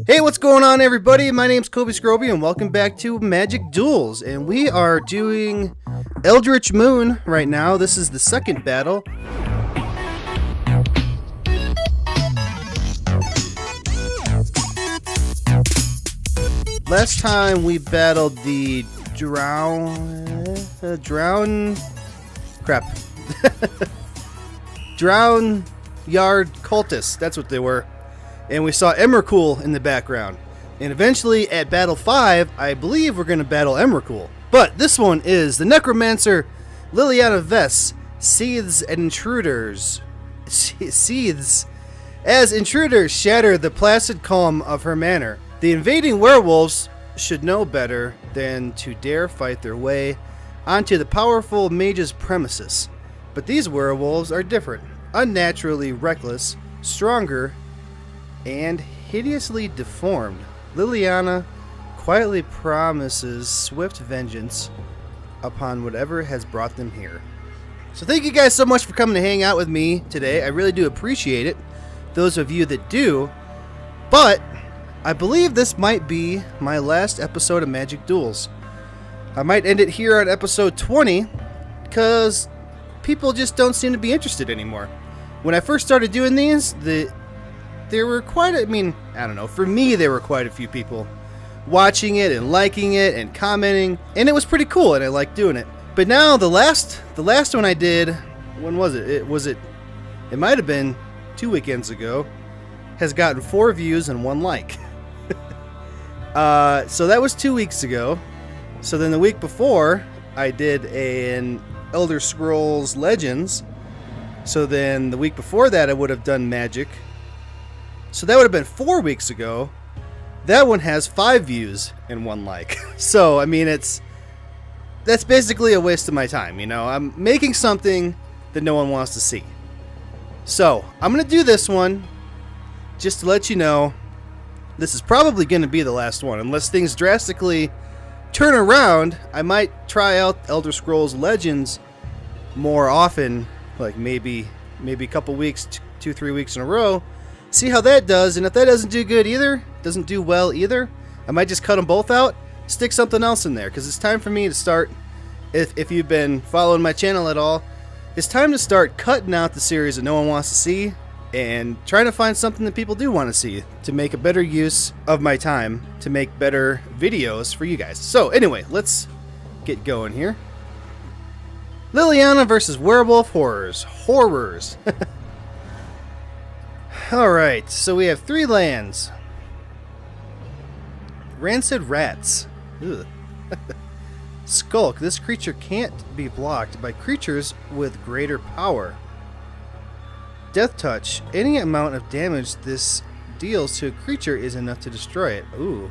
Hey, what's going on, everybody? My name's Kobe Scroby, and welcome back to Magic Duels. And we are doing Eldritch Moon right now. This is the second battle. Last time we battled the Drown Yard Cultists. That's what they were. And we saw Emrakul in the background. And eventually, at Battle 5, I believe we're going to battle Emrakul. But this one is the Necromancer Liliana Vess, Seethes and Intruders. Seethes as intruders shatter the placid calm of her manor. The invading werewolves should know better than to dare fight their way onto the powerful mage's premises. But these werewolves are different, unnaturally reckless, stronger, and hideously deformed. Liliana quietly promises swift vengeance upon whatever has brought them here. So thank you guys so much for coming to hang out with me today. I really do appreciate it, those of you that do. But I believe this might be my last episode of Magic Duels. I might end it here on episode 20 because people just don't seem to be interested anymore. When I first started doing these, there were quite for me, there were quite a few people watching it and liking it and commenting, and it was pretty cool, and I liked doing it. But now the last one I did, when was it? It might have been 2 weekends ago, has gotten 4 views and 1 like. So that was 2 weeks ago. So then the week before, I did an Elder Scrolls Legends. So then the week before that, I would have done Magic. So that would have been 4 weeks ago. That one has 5 views and 1 like. So, I mean, that's basically a waste of my time, you know. I'm making something that no one wants to see. So, I'm going to do this one just to let you know this is probably going to be the last one. Unless things drastically turn around, I might try out Elder Scrolls Legends more often, like maybe a couple weeks, 2-3 weeks in a row. See how that does, and if that doesn't do good either, doesn't do well either, I might just cut them both out, stick something else in there, because it's time for me to start, if you've been following my channel at all, it's time to start cutting out the series that no one wants to see, and trying to find something that people do want to see, to make a better use of my time, to make better videos for you guys. So anyway, let's get going here. Liliana versus Werewolf Horrors. Alright, so we have 3 lands. Rancid Rats. Skulk. This creature can't be blocked by creatures with greater power. Death Touch. Any amount of damage this deals to a creature is enough to destroy it. Ooh.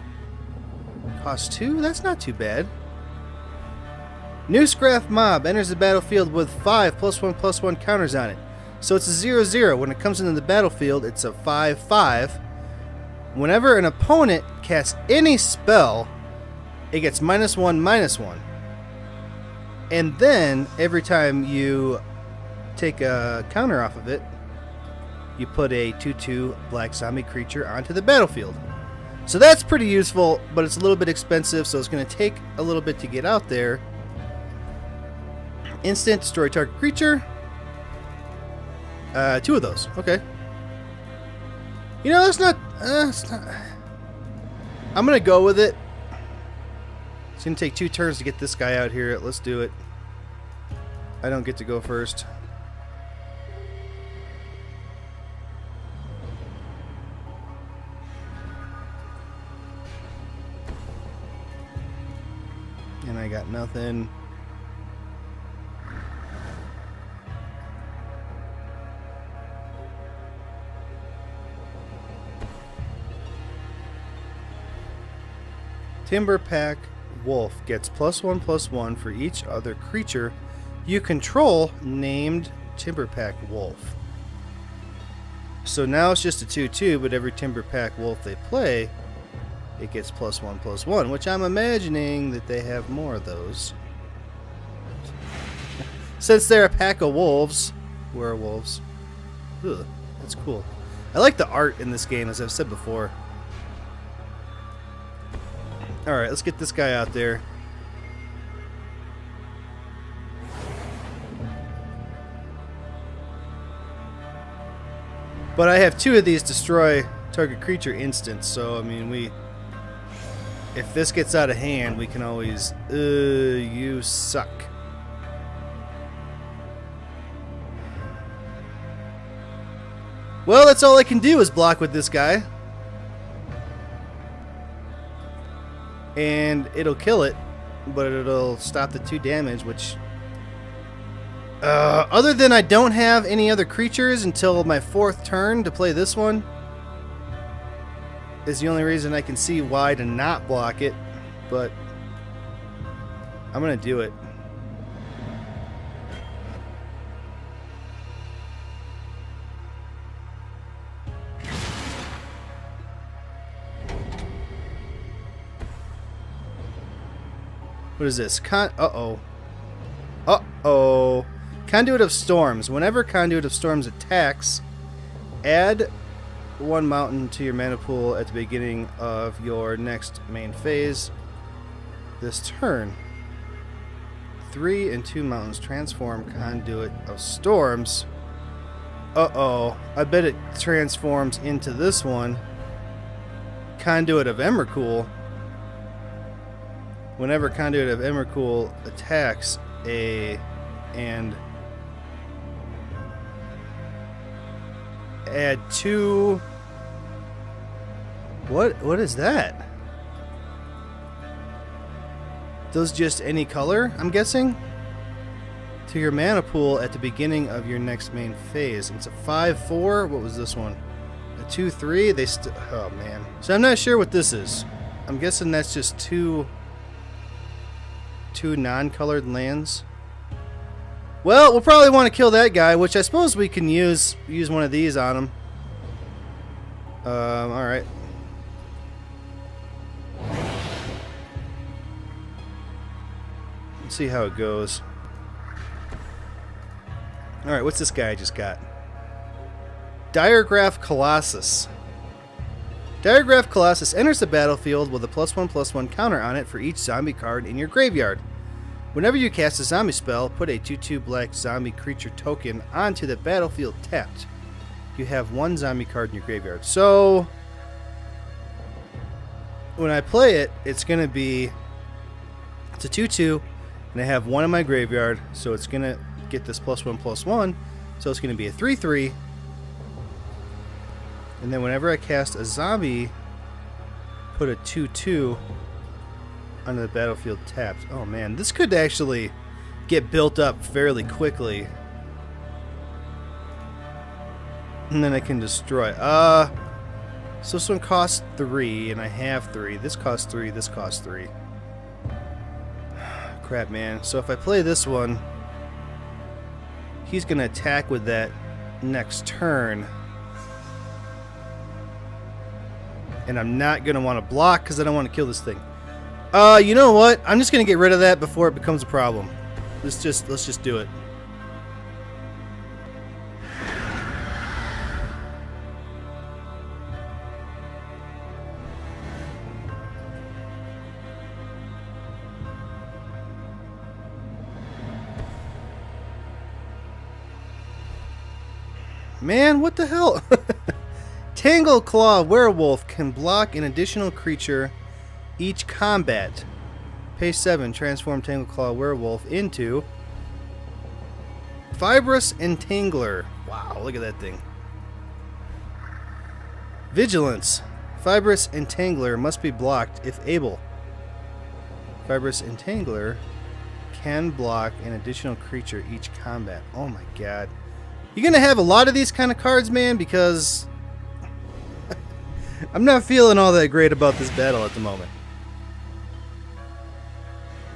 Cost 2? That's not too bad. New Scraff Mob enters the battlefield with 5 +1/+1 counters on it. So it's a 0/0. When it comes into the battlefield, it's a 5/5. Whenever an opponent casts any spell, it gets -1/-1. And then, every time you take a counter off of it, you put a 2/2 black zombie creature onto the battlefield. So that's pretty useful, but it's a little bit expensive, so it's going to take a little bit to get out there. Instant, destroy target creature. 2 of those. Okay. You know, it's not... I'm going to go with it. It's going to take 2 turns to get this guy out here. Let's do it. I don't get to go first. And I got nothing. Timberpack Wolf gets +1/+1 for each other creature you control named Timberpack Wolf. So now it's just a 2/2, but every Timberpack Wolf they play, it gets +1/+1, which I'm imagining that they have more of those. Since they're a pack of wolves, werewolves. Ugh, that's cool. I like the art in this game, as I've said before. Alright, let's get this guy out there. But I have 2 of these destroy target creature instants, so I mean, if this gets out of hand, we can always, you suck. Well, that's all I can do is block with this guy. And it'll kill it, but it'll stop the 2 damage, which... other than I don't have any other creatures until my 4th turn to play this one, is the only reason I can see why to not block it, but I'm gonna do it. What is this? Uh-oh. Uh-oh. Conduit of Storms. Whenever Conduit of Storms attacks, add 1 mountain to your mana pool at the beginning of your next main phase this turn. 3 and 2 mountains transform Conduit of Storms. Uh-oh. I bet it transforms into this one. Conduit of Emrakul. Whenever Conduit of Emrakul attacks and add 2. What is that? Those just any color, I'm guessing? To your mana pool at the beginning of your next main phase. It's a 5/4. What was this one? A 2/3. Oh man. So I'm not sure what this is. I'm guessing that's just two non-colored lands. Well, we'll probably want to kill that guy, which I suppose we can use one of these on him. Alright. Let's see how it goes. Alright, what's this guy I just got? Diregraph Colossus. Diregraph Colossus enters the battlefield with a +1/+1 counter on it for each zombie card in your graveyard. Whenever you cast a zombie spell, put a 2/2 black zombie creature token onto the battlefield tapped. You have 1 zombie card in your graveyard. So, when I play it, it's going to be... It's a 2/2, and I have 1 in my graveyard, so it's going to get this +1/+1, so it's going to be a 3/3. And then whenever I cast a zombie, put a 2/2 onto the battlefield tapped. Oh man, this could actually get built up fairly quickly. And then I can destroy. So this one costs 3, and I have 3. This costs 3, this costs 3. Crap, man. So if I play this one, he's going to attack with that next turn. And I'm not going to want to block because I don't want to kill this thing. You know what? I'm just going to get rid of that before it becomes a problem. Let's just do it. Man, what the hell? Tangle Claw Werewolf can block an additional creature each combat. Pay 7, transform Tangle Claw Werewolf into Fibrous Entangler. Wow, look at that thing. Vigilance. Fibrous Entangler must be blocked if able. Fibrous Entangler can block an additional creature each combat. Oh my god. You're going to have a lot of these kind of cards, man, because I'm not feeling all that great about this battle at the moment.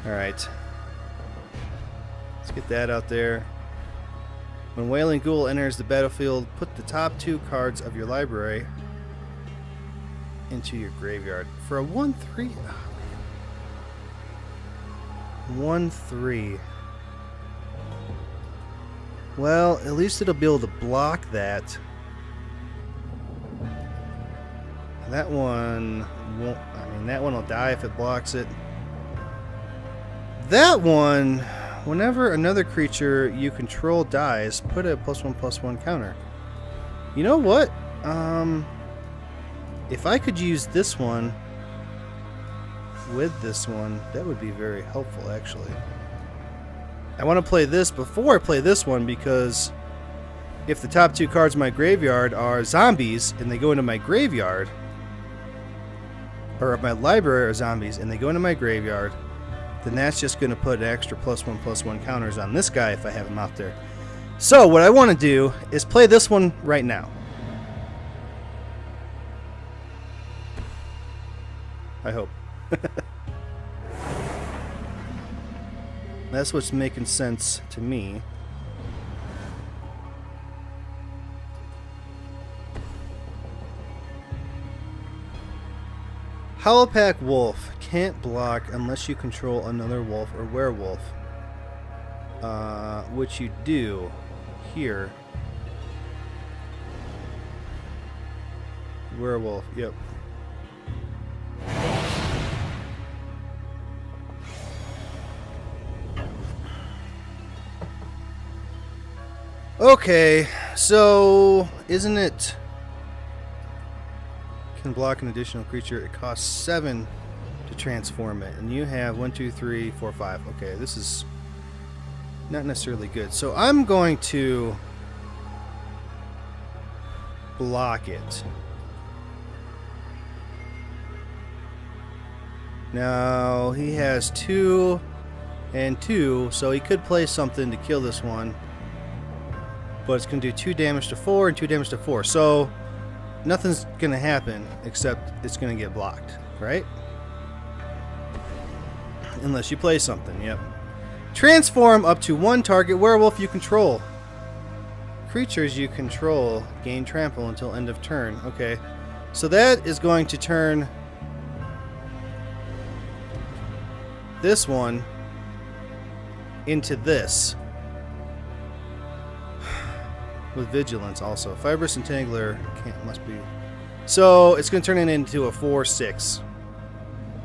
Alright. Let's get that out there. When Wailing Ghoul enters the battlefield, put the top 2 cards of your library into your graveyard. For a 1/3... Oh, 1/3. Well, at least it'll be able to block that. That one won't... I mean, that one will die if it blocks it. That one, whenever another creature you control dies, put a +1/+1 counter. You know what? If I could use this one with this one, that would be very helpful, actually. I want to play this before I play this one because if the top two cards in my graveyard are zombies and they go into my graveyard, or if my library are zombies and they go into my graveyard, then that's just going to put extra +1/+1 counters on this guy if I have him out there. So what I want to do is play this one right now. I hope. That's what's making sense to me. Howlpack Wolf can't block unless you control another wolf or werewolf. Which you do here. Werewolf, yep. Okay, so isn't it can block an additional creature? It costs 7 to transform it, and you have 1, 2, 3, 4, 5. Okay, this is not necessarily good. So I'm going to block it. Now he has 2 and 2, so he could play something to kill this one. But it's going to do 2 damage to 4 and 2 damage to 4. So nothing's going to happen except it's going to get blocked, right? Unless you play something, yep. Transform up to 1 target werewolf you control. Creatures you control gain trample until end of turn. Okay. So that is going to turn this one into this. With vigilance also. Fibrous Entangler must be. So it's going to turn it into a 4/6.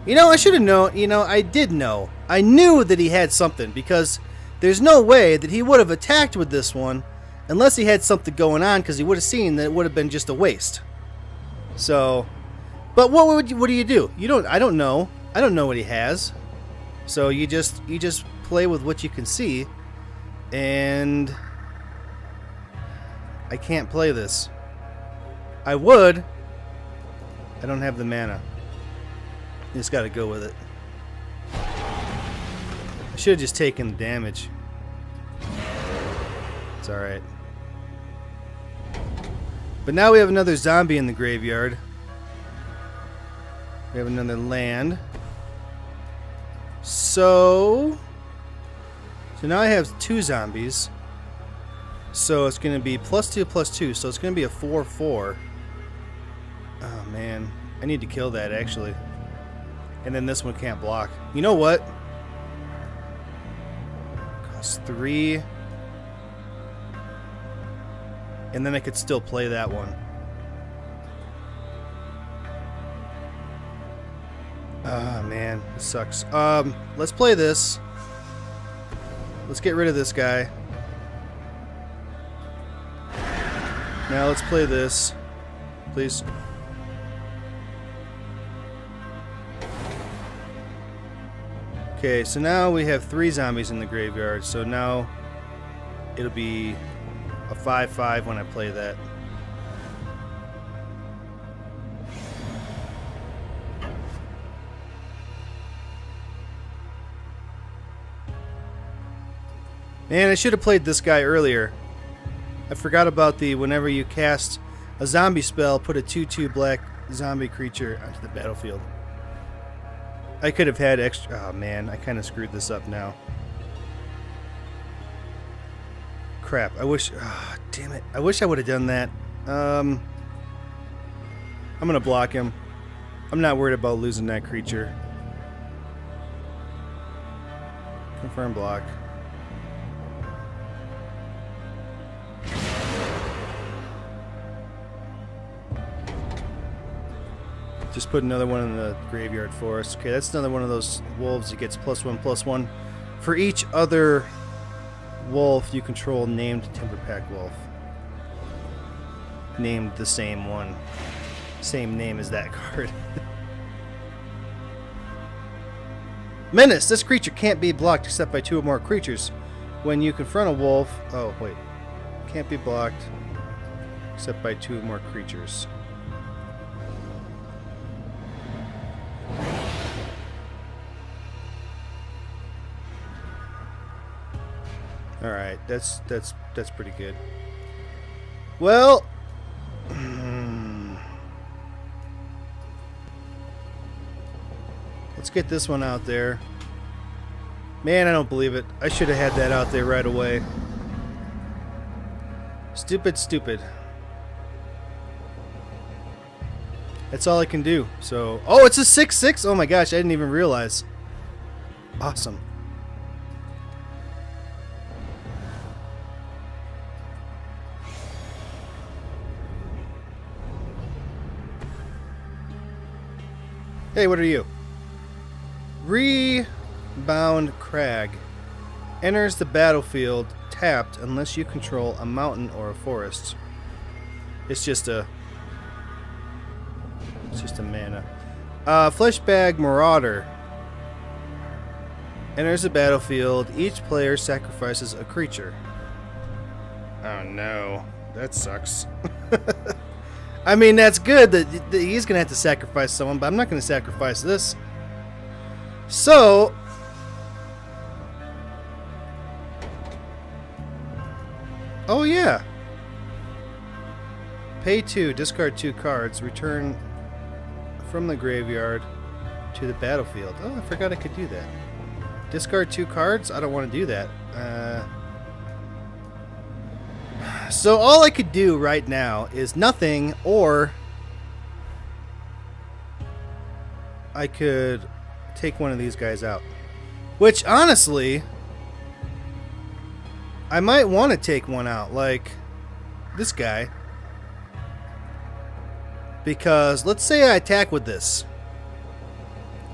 You know, I should have known. You know, I did know. I knew that he had something because there's no way that he would have attacked with this one unless he had something going on, because he would have seen that it would have been just a waste. So, but what do you do? You don't. I don't know. I don't know what he has. So you just play with what you can see, and I can't play this. I would. I don't have the mana. You just gotta go with it. I should have just taken the damage. It's alright. But now we have another zombie in the graveyard. We have another land. So now I have 2 zombies. So it's going to be +2/+2. So it's going to be a 4/4. Oh man, I need to kill that actually. And then this one can't block. You know what? Costs 3. And then I could still play that one. Ah man, this sucks. Let's play this. Let's get rid of this guy. Now let's play this, please. Okay, so now we have 3 zombies in the graveyard, so now it'll be a 5/5 when I play that. Man, I should have played this guy earlier. I forgot about the whenever you cast a zombie spell, put a 2/2 black zombie creature onto the battlefield. I could have had extra. Oh man, I kind of screwed this up now. Crap, I wish. Oh, damn it. I wish I would have done that. I'm going to block him. I'm not worried about losing that creature. Confirm block. Just put another one in the graveyard for us. Okay, that's another one of those wolves that gets +1/+1 for each other wolf you control named Timberpack Wolf. Named the same one. Same name as that card. Menace! This creature can't be blocked except by 2 or more creatures. When you confront a wolf... Oh, wait. Can't be blocked except by 2 or more creatures. Alright, that's pretty good. Well... let's get this one out there. Man, I don't believe it. I should have had that out there right away. Stupid, stupid. That's all I can do. So, oh, it's a 6/6. Oh my gosh, I didn't even realize. Awesome. Hey, what are you? Rebound Crag. Enters the battlefield tapped unless you control a mountain or a forest. It's just a mana. Fleshbag Marauder. Enters the battlefield. Each player sacrifices a creature. Oh no. That sucks. I mean, that's good that he's going to have to sacrifice someone, but I'm not going to sacrifice this. So... oh, yeah. Pay 2, discard 2 cards, return from the graveyard to the battlefield. Oh, I forgot I could do that. Discard 2 cards? I don't want to do that. So all I could do right now is nothing, or I could take one of these guys out. Which, honestly, I might want to take one out, like this guy. Because let's say I attack with this,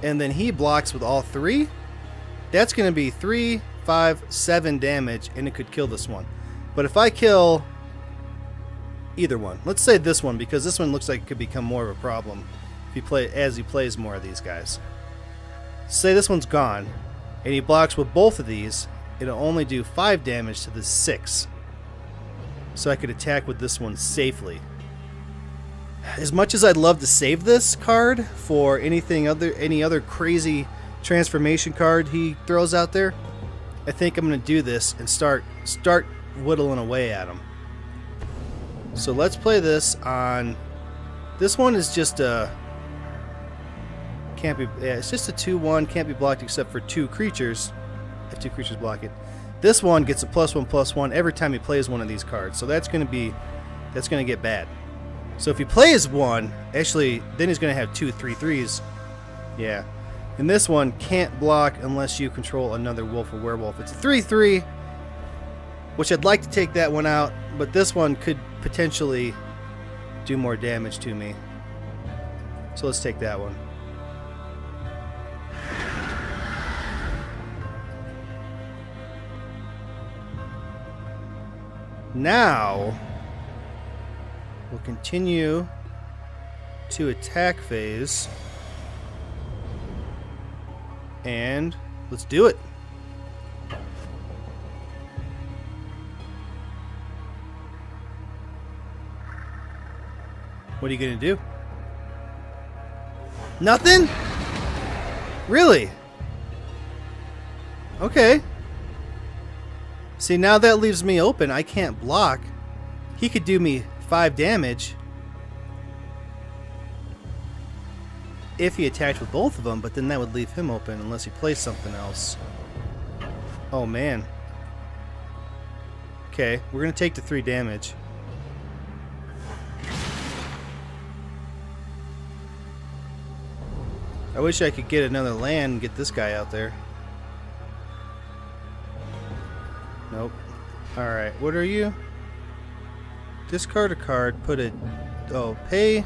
and then he blocks with all 3. That's going to be 3, 5, 7 damage, and it could kill this one. But if I kill either one, let's say this one, because this one looks like it could become more of a problem if he plays more of these guys. Say this one's gone, and he blocks with both of these, it'll only do 5 damage to the 6. So I could attack with this one safely. As much as I'd love to save this card for any other crazy transformation card he throws out there, I think I'm going to do this and start whittling away at him. So let's play this on... this one is just a... can't be... yeah, it's just a 2/1, can't be blocked except for 2 creatures. If 2 creatures block it. This one gets a +1/+1 every time he plays one of these cards. So that's going to get bad. So if he plays one, actually, then he's going to have 2 3/3s. Yeah. And this one can't block unless you control another wolf or werewolf. It's a 3/3, which I'd like to take that one out, but this one could potentially do more damage to me. So let's take that one. Now, we'll continue to attack phase. And let's do it. What are you going to do? Nothing? Really? Okay. See, now that leaves me open. I can't block. He could do me 5 damage if he attacked with both of them, but then that would leave him open unless he plays something else. Oh, man. Okay, we're going to take the 3 damage. I wish I could get another land and get this guy out there. Nope. Alright, what are you? Discard a card, put it... oh, pay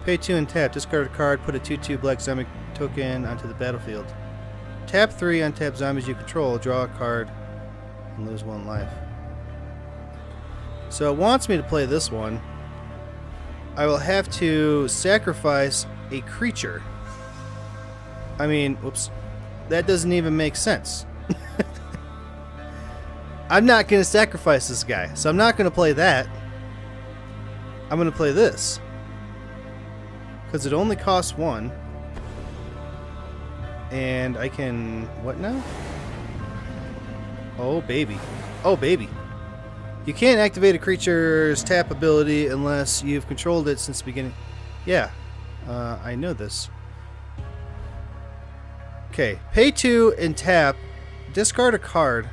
Pay 2 and tap. Discard a card. Put a 2/2 black zombie token onto the battlefield. Tap 3 untap zombies you control. Draw a card and lose 1 life. So it wants me to play this one. I will have to sacrifice a creature. I mean, whoops. That doesn't even make sense. I'm not going to sacrifice this guy, so I'm not going to play that. I'm going to play this. Because it only costs 1. And I can... what now? Oh, baby. Oh, baby. You can't activate a creature's tap ability unless you've controlled it since the beginning. Yeah. I know this. Okay. Pay 2 and tap. Discard a card.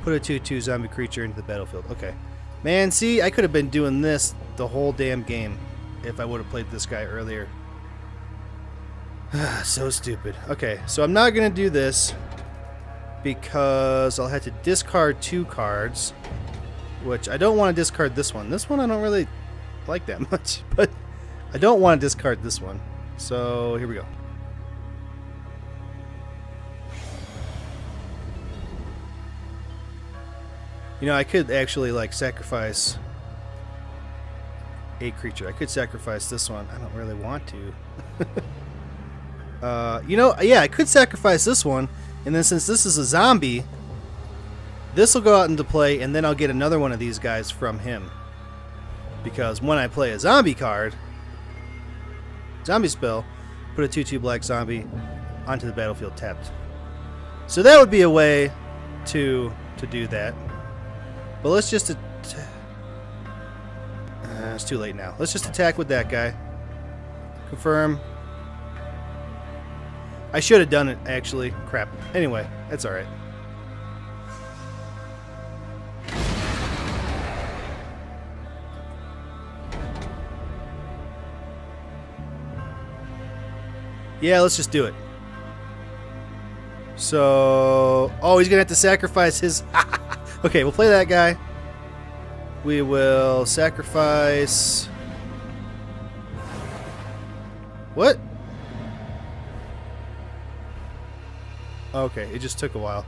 Put a 2/2 zombie creature into the battlefield. Okay. Man, see, I could have been doing this the whole damn game if I would have played this guy earlier. So stupid. Okay, so I'm not going to do this because I'll have to discard 2 cards, which I don't want to discard this one. This one I don't really like that much, but I don't want to discard this one. So here we go. You know, I could actually, like, sacrifice a creature. I could sacrifice this one. I don't really want to. You know, yeah, I could sacrifice this one, and then since this is a zombie, this will go out into play, and then I'll get another one of these guys from him. Because when I play a zombie card, zombie spell, put a 2/2 black zombie onto the battlefield tapped. So that would be a way to do that. But let's just... it's too late now. Let's just attack with that guy. Confirm. I should have done it, actually. Crap. Anyway, that's alright. Yeah, let's just do it. So... oh, he's going to have to sacrifice his... okay, we'll play that guy. We will sacrifice... what? Okay, it just took a while.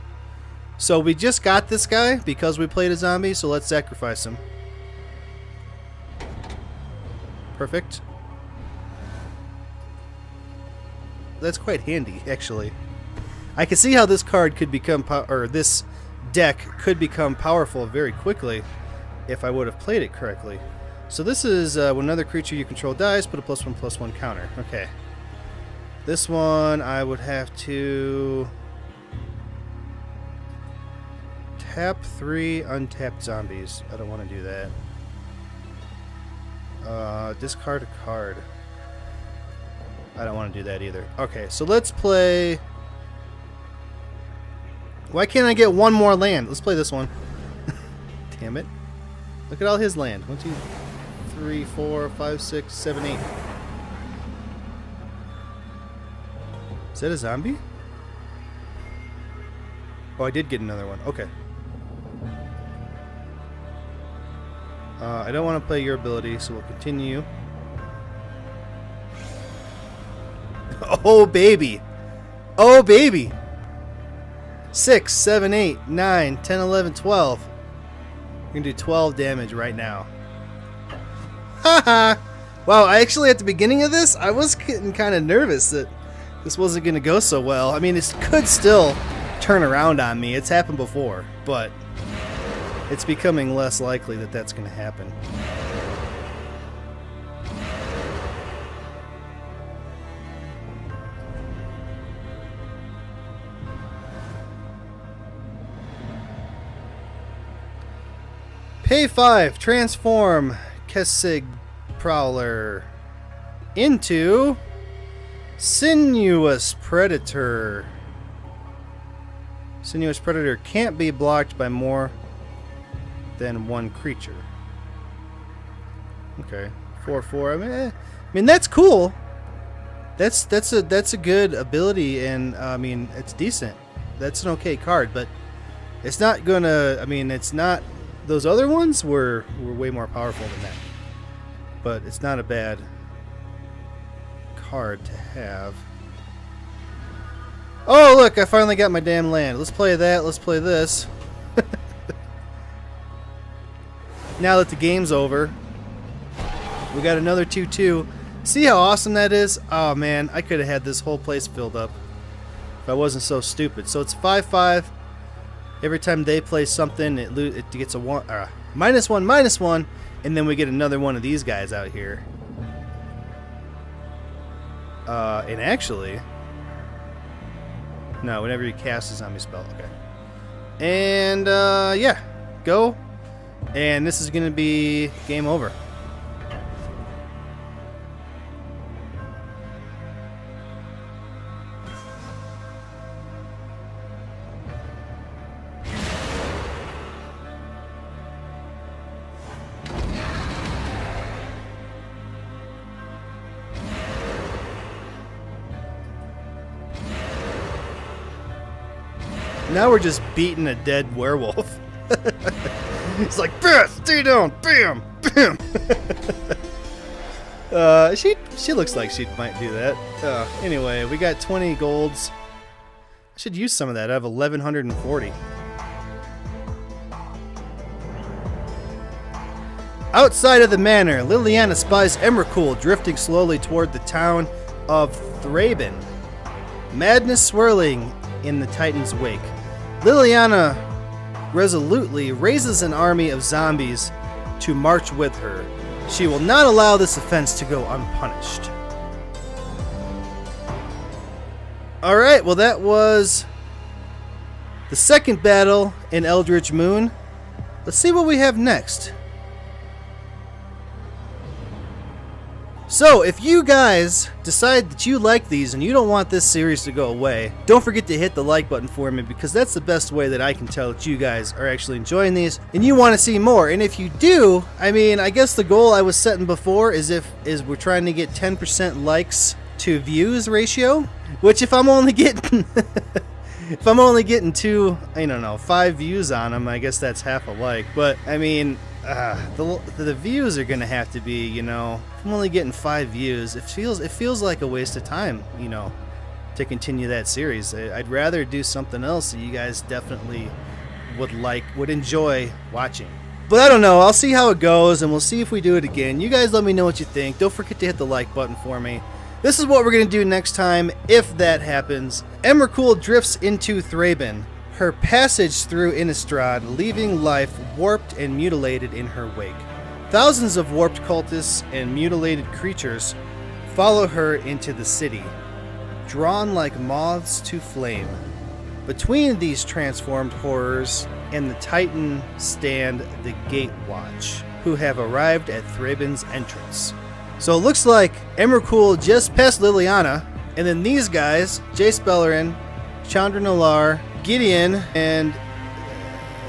So we just got this guy because we played a zombie, so let's sacrifice him. Perfect. That's quite handy, actually. I can see how this card could become... or this deck could become powerful very quickly if I would have played it correctly. So this is when another creature you control dies, put a +1/+1 counter. Okay. This one I would have to... tap 3 untapped zombies. I don't want to do that. Discard a card. I don't want to do that either. Okay, so let's play... why can't I get one more land? Let's play this one. Damn it. Look at all his land. 1, 2, 3, 4, 5, 6, 7, 8. Is that a zombie? Oh, I did get another one. Okay. I don't want to play your ability, so we'll continue. Oh, baby. Oh, baby. 6, 7, 8, 9, 10, 11, 12. We're going to do 12 damage right now. Haha. Wow, I actually, at the beginning of this, I was getting kind of nervous that this wasn't going to go so well. I mean, it could still turn around on me. It's happened before, but it's becoming less likely that that's going to happen. Pay 5, transform Kessig Prowler into Sinuous Predator. Sinuous Predator can't be blocked by more than one creature. Okay, 4/4. I mean that's cool. That's a good ability, and I mean it's decent. That's an okay card, but it's not gonna. I mean it's not. Those other ones were way more powerful than that. But it's not a bad hard to have. Oh, look, I finally got my damn land. Let's play that. Let's play this. Now that the game's over, we got another 2-2. See how awesome that is? Oh, man, I could have had this whole place filled up if I wasn't so stupid. So it's 5-5. Every time they play something, it gets a -1, and then we get another one of these guys out here. And actually, no, whenever you cast a zombie spell, okay. And yeah, go. And this is gonna be game over. Now we're just beating a dead werewolf. It's like, Beth, stay down, bam, bam. She looks like she might do that. Anyway, we got 20 golds. I should use some of that. I have 1,140. Outside of the manor, Liliana spies Emrakul drifting slowly toward the town of Thraben. Madness swirling in the Titan's wake. Liliana resolutely raises an army of zombies to march with her. She will not allow this offense to go unpunished. Alright, well that was the second battle in Eldritch Moon. Let's see what we have next. So, if you guys decide that you like these and you don't want this series to go away, don't forget to hit the like button for me, because that's the best way that I can tell that you guys are actually enjoying these and you want to see more. And if you do, I mean, I guess the goal I was setting before is we're trying to get 10% likes to views ratio, which if I'm only getting if I'm only getting 5 views on them, I guess that's half a like. But I mean, the views are gonna have to be, if I'm only getting 5 views, it feels like a waste of time, to continue that series. I'd rather do something else that you guys definitely would enjoy watching. But I don't know, I'll see how it goes, and we'll see if we do it again. You guys let me know what you think. Don't forget to hit the like button for me. This is what we're gonna do next time, if that happens. Emrakul drifts into Thraben, her passage through Innistrad, leaving life warped and mutilated in her wake. Thousands of warped cultists and mutilated creatures follow her into the city, drawn like moths to flame. Between these transformed horrors and the Titan stand the Gatewatch, who have arrived at Thraben's entrance. So it looks like Emrakul just passed Liliana, and then these guys, Jace Beleren, Chandra Nalaar, Gideon, and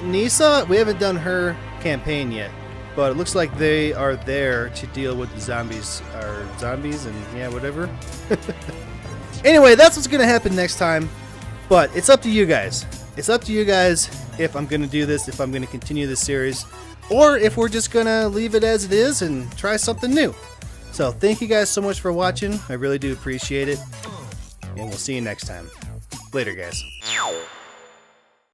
Nisa, we haven't done her campaign yet, but it looks like they are there to deal with the zombies, and yeah, whatever. Anyway, that's what's going to happen next time, but it's up to you guys. It's up to you guys if I'm going to do this, if I'm going to continue this series, or if we're just going to leave it as it is and try something new. So thank you guys so much for watching. I really do appreciate it, and we'll see you next time. Later, guys.